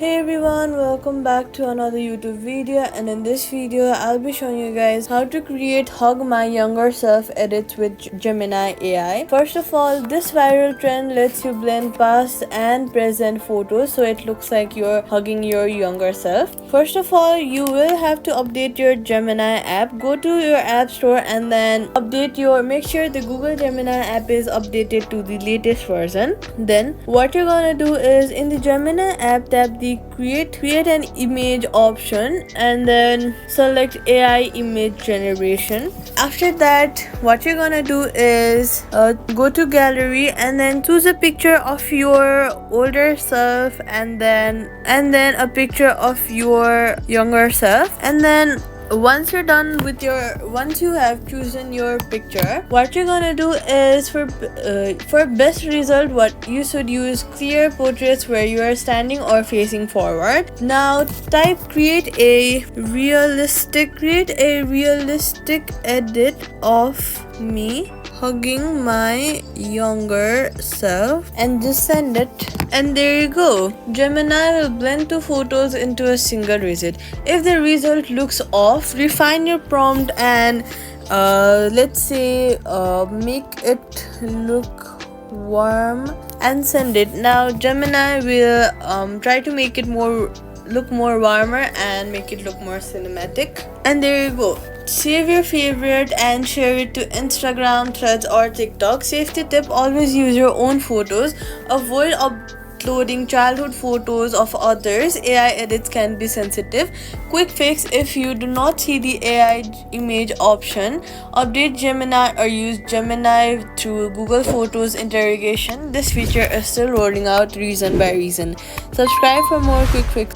Hey everyone, welcome back to another YouTube video, and in this video I'll be showing you guys how to create hug my younger self edits with Gemini AI. First of all, this viral trend lets you blend past and present photos so it looks like you're hugging your younger self. First of all, you will have to update your Gemini app. Go to your app store and then make sure the Google Gemini app is updated to the latest version. Then what you're gonna do is in the Gemini app, tap the create an image option and then select AI image generation. After that, what you're gonna do is go to gallery and then choose a picture of your older self and then a picture of your younger self. And then once you have chosen your picture, what you're gonna do is for best result, what you should use clear portraits where you are standing or facing forward. Now type create a realistic edit of me hugging my younger self and just send it, and there you go. Gemini will blend two photos into a single result. If the result looks off, refine your prompt and let's say make it look warm and send it. Now Gemini will try to make it look more warmer and make it look more cinematic, and there you go. Save your favorite and share it to Instagram, Threads or TikTok. Safety tip: always use your own photos. Avoid uploading childhood photos of others. AI edits can be sensitive. Quick fix: if you do not see the AI image option, update Gemini or use Gemini through Google Photos interrogation. This feature is still rolling out reason by reason. Subscribe for more quick fixes.